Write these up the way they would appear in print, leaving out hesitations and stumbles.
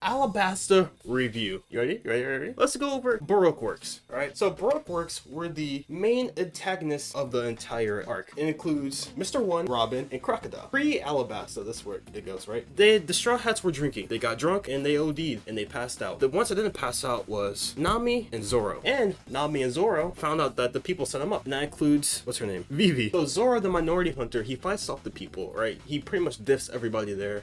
Alabasta review. You ready? Ready? Let's go over Baroque works. Alright, so Baroque works were the main antagonists of the entire arc. It includes Mr. One, Robin, and Crocodile. Pre-Alabasta, that's where it goes, right? The Straw Hats were drinking. They got drunk and they OD'd and they passed out. The ones that didn't pass out was Nami and Zoro. And Nami and Zoro found out that the people set them up. And that includes, what's her name? Vivi. So Zoro, the minority hunter, he fights off the people, right? He pretty much diffs everybody there.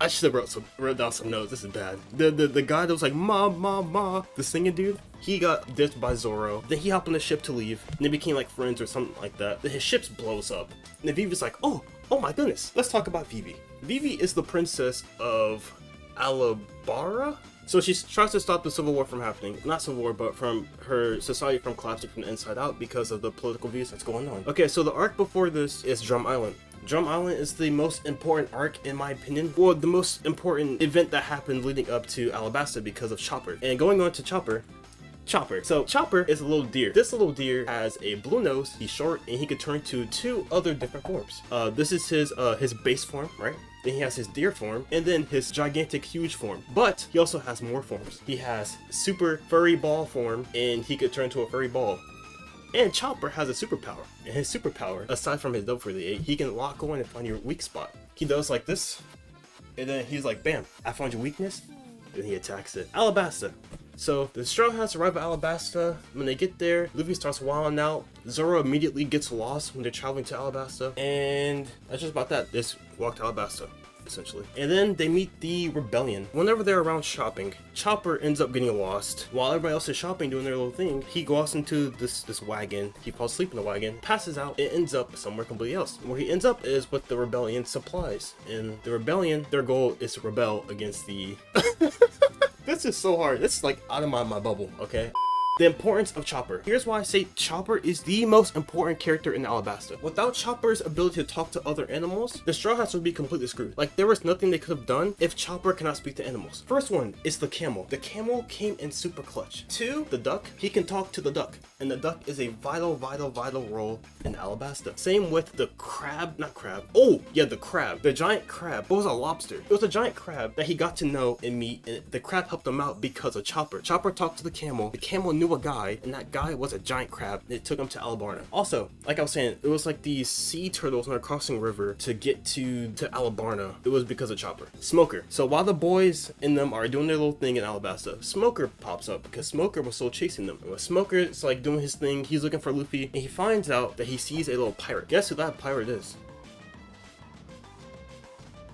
I should have wrote down some notes. This is bad. The guy that was like ma, the singing dude, he got dipped by Zoro. Then he hopped on the ship to leave, and they became like friends or something like that. Then his ship blows up, and then Vivi's like, oh my goodness. Let's talk about Vivi. Vivi is the princess of Alabasta. So she tries to stop the Civil War from happening. Not Civil War, but from her society from collapsing from the inside out because of the political views that's going on. Okay, so the arc before this is Drum Island. Drum Island is the most important arc in my opinion. Well, the most important event that happened leading up to Alabasta because of Chopper. And going on to Chopper. So Chopper is a little deer. This little deer has a blue nose, he's short, and he could turn to two other different forms. This is his base form, right? Then he has his deer form, and then his gigantic huge form. But he also has more forms. He has super furry ball form, and he could turn to a furry ball. And Chopper has a superpower, and his superpower, aside from his double for the 8, he can lock on and find your weak spot. He does like this, and then he's like, bam, I found your weakness, and he attacks it. Alabasta. So the Straw Hats arrive at Alabasta. When they get there, Luffy starts wilding out. Zoro immediately gets lost when they're traveling to Alabasta, and that's just about that. They just walk to Alabasta, essentially. And then they meet the rebellion. Whenever they're around shopping, Chopper ends up getting lost. While everybody else is shopping, doing their little thing, he goes into this wagon. He falls asleep in the wagon, passes out, and ends up somewhere completely else. And where he ends up is with the rebellion supplies. And the rebellion, their goal is to rebel against the... This is so hard. This is like out of my bubble, okay? The importance of Chopper. Here's why I say Chopper is the most important character in Alabasta. Without Chopper's ability to talk to other animals, the Straw Hats would be completely screwed. Like, there was nothing they could have done if Chopper cannot speak to animals. First one is the camel. The camel came in super clutch. 2, the duck. He can talk to the duck, and the duck is a vital role in Alabasta. Same with the crab, not crab. Oh, yeah, the crab. The giant crab. It was a lobster. It was a giant crab that he got to know and meet, and the crab helped him out because of Chopper. Chopper talked to the camel. The camel knew a guy, and that guy was a giant crab. It took him to Alabasta. Also, like I was saying, it was like these sea turtles when they're crossing river to get to Alabasta. It was because of Chopper. Smoker. So while the boys in them are doing their little thing in Alabasta, Smoker pops up because Smoker was still chasing them. And when Smoker's like doing his thing, he's looking for Luffy, and he finds out that he sees a little pirate. Guess who that pirate is?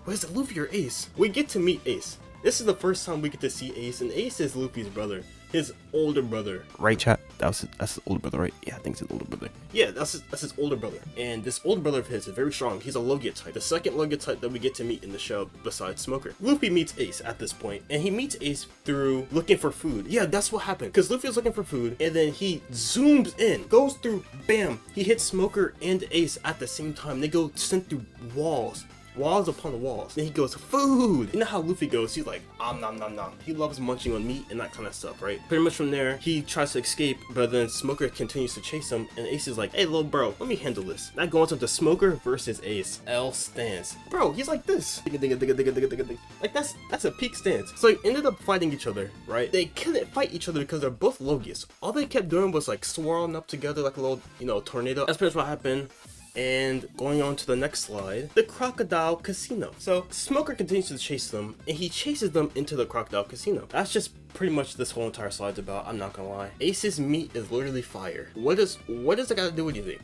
What is it, Luffy or Ace? We get to meet Ace. This is the first time we get to see Ace, and Ace is Luffy's brother. His older brother. Right, chat? That's his older brother, right? Yeah, I think it's his older brother. Yeah, that's his older brother. And this older brother of his is very strong. He's a Logia type. The second Logia type that we get to meet in the show besides Smoker. Luffy meets Ace at this point, and he meets Ace through looking for food. Yeah, that's what happened. Because Luffy is looking for food, and then he zooms in, goes through, bam! He hits Smoker and Ace at the same time. They go sent through walls upon walls. Then he goes, food! You know how Luffy goes, he's like, nom nom nom. He loves munching on meat and that kind of stuff, right? Pretty much from there, he tries to escape, but then Smoker continues to chase him, and Ace is like, hey little bro, let me handle this. That goes into Smoker versus Ace. L stance. Bro, he's like this. Like that's a peak stance. So they ended up fighting each other, right? They couldn't fight each other because they're both Logias. All they kept doing was like swirling up together like a little, tornado. That's pretty much what happened. And going on to the next slide, the Crocodile Casino. So Smoker continues to chase them, and he chases them into the Crocodile Casino. That's just pretty much this whole entire slide's about, I'm not gonna lie. Ace's meat is literally fire. What does it gotta do with anything?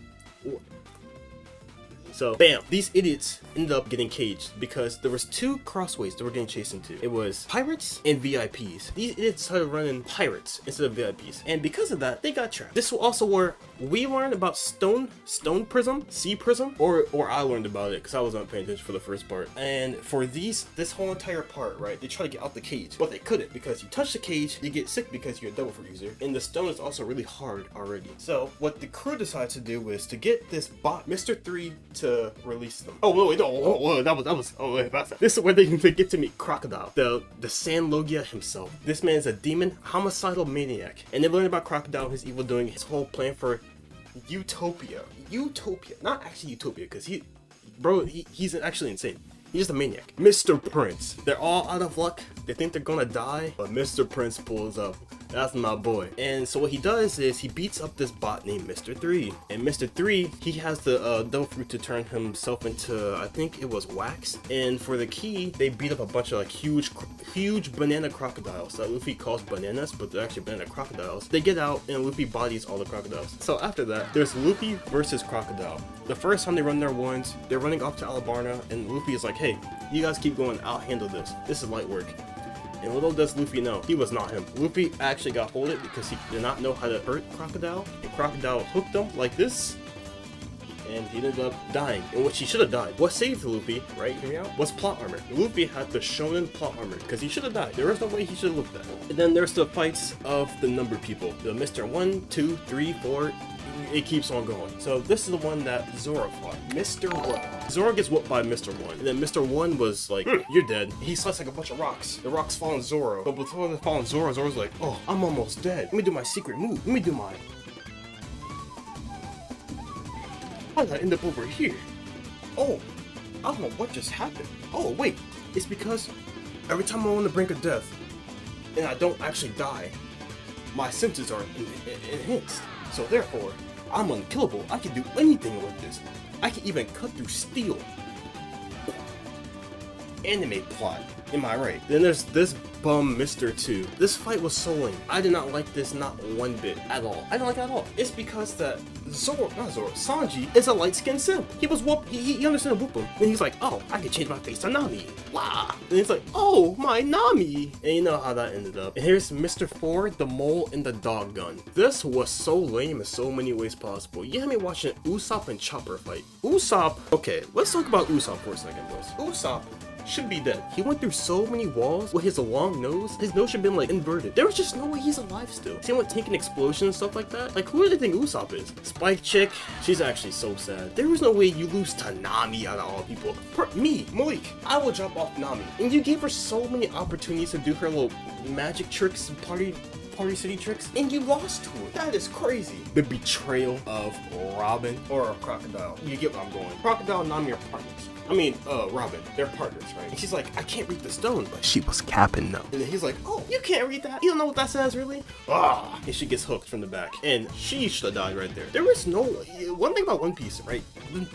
So, bam, these idiots ended up getting caged because there was 2 crossways they were getting chased into. It was pirates and VIPs. These idiots started running pirates instead of VIPs. And because of that, they got trapped. This was also where we learned about stone prism, sea prism, or I learned about it because I wasn't paying attention for the first part. And for this whole entire part, right, they try to get out the cage, but they couldn't because you touch the cage, you get sick because you're a double fruit user, and the stone is also really hard already. So what the crew decided to do was to get this bot, Mr. 3, to release them. Oh wait, no, this is where they get to meet Crocodile, the Sand Logia himself. This man is a demon, homicidal maniac, and they learn about Crocodile, his evil doing, his whole plan for Utopia, not actually Utopia, because he's actually insane. He's just a maniac. Mr. Prince. They're all out of luck. They think they're gonna die, but Mr. Prince pulls up. That's my boy. And so what he does is he beats up this bot named Mr. 3. And Mr. 3, he has the devil fruit to turn himself into, I think it was wax. And for the key, they beat up a bunch of like huge banana crocodiles that Luffy calls bananas, but they're actually banana crocodiles. They get out and Luffy bodies all the crocodiles. So after that, there's Luffy versus Crocodile. The first time they run their ones, they're running off to Alabasta, and Luffy is like, hey, you guys keep going, I'll handle this. This is light work. And little does Luffy know, he was not him. Luffy actually got holded because he did not know how to hurt Crocodile. And Crocodile hooked him like this, and he ended up dying, in which he should have died. What saved Luffy, right, hear me out, was plot armor. Luffy had the shonen plot armor, because he should have died. There was no way he should have looked at it. And then there's the fights of the number people. The Mr. 1, 2, 3, 4, it keeps on going. So this is the one that Zoro fought. Mr. 1. Zoro gets whooped by Mr. 1. And then Mr. 1 was like, you're dead. He sliced like a bunch of rocks. The rocks fall on Zoro. But before they fall on Zoro, Zoro's like, oh, I'm almost dead. Let me do my secret move. Let me do my... How did I end up over here? Oh, I don't know what just happened. Oh, wait. It's because every time I'm on the brink of death and I don't actually die, my senses are enhanced. So therefore, I'm unkillable. I can do anything with this. I can even cut through steel. Anime plot, am I right? Then there's this bum Mr. 2. This fight was so lame. I did not like this not one bit at all. I don't like it at all. It's because that Sanji is a light-skinned simp. He was whoop. He understood whoop him. And he's like, oh, I can change my face to Nami. Wow. And he's like, oh, my Nami. And you know how that ended up. And here's Mr. 4, the mole, and the dog gun. This was so lame in so many ways possible. You had me watching Usopp and Chopper fight. Usopp, okay, let's talk about Usopp for a second, boys. Usopp should be dead. He went through so many walls with his long nose. His nose should have been like inverted. There was just no way he's alive still. See him with taking explosions and stuff like that? Like, who do they think Usopp is? Spike chick, she's actually so sad. There was no way you lose to Nami out of all people. Me, Malik, I will drop off Nami. And you gave her so many opportunities to do her little magic tricks, party city tricks, and you lost to her. That is crazy. The betrayal of Robin or Crocodile. You get where I'm going. Crocodile and Nami are partners. I mean, Robin, they're partners, right? And she's like, I can't read the stone, but she was capping though. And then he's like, oh, you can't read that? You don't know what that says, really? Ah! And she gets hooked from the back. And she should have died right there. There was no, one thing about One Piece, right?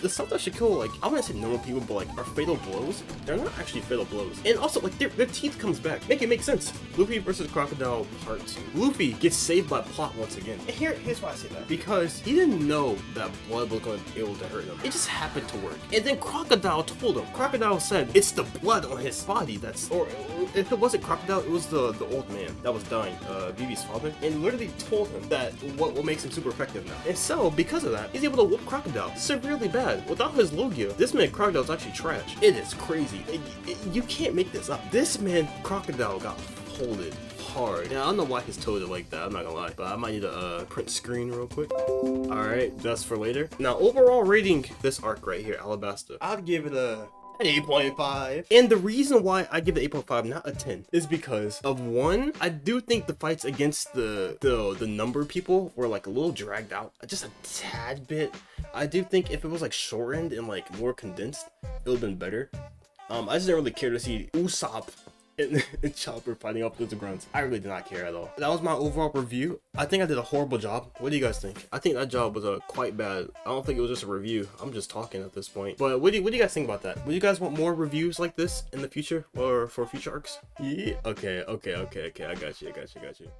The stuff that should kill, like, I wouldn't say normal people, but like, are fatal blows. They're not actually fatal blows. And also, like, their teeth comes back. Make it make sense. Luffy versus Crocodile Part 2. Luffy gets saved by plot once again. And here's why I say that. Because he didn't know that blood was going to be able to hurt him. It just happened to work. And then Crocodile told him. Crocodile said it's the blood on his body that's, or if it wasn't Crocodile, it was the old man that was dying, Vivi's father, and literally told him that what makes him super effective now. And so because of that, he's able to whoop Crocodile severely bad. Without his Logia, this man Crocodile's actually trash. It is crazy. You can't make this up. This man Crocodile got folded hard. Yeah, I don't know why his toe is like that, I'm not gonna lie, but I might need to print screen real quick. Alright, that's for later. Now, overall rating this arc right here, Alabasta, I'd give it an 8.5. And the reason why I give it 8.5, not a 10, is because of one, I do think the fights against the number people were like a little dragged out, just a tad bit. I do think if it was like shortened and like more condensed, it would have been better. I just didn't really care to see Usopp and Chopper fighting off those grunts. I really did not care at all. That was my overall review. I think I did a horrible job. What do you guys think? I think that job was quite bad. I don't think it was just a review. I'm just talking at this point. But what do you guys think about that? Would you guys want more reviews like this in the future or for future arcs? Yeah. Okay. I got you.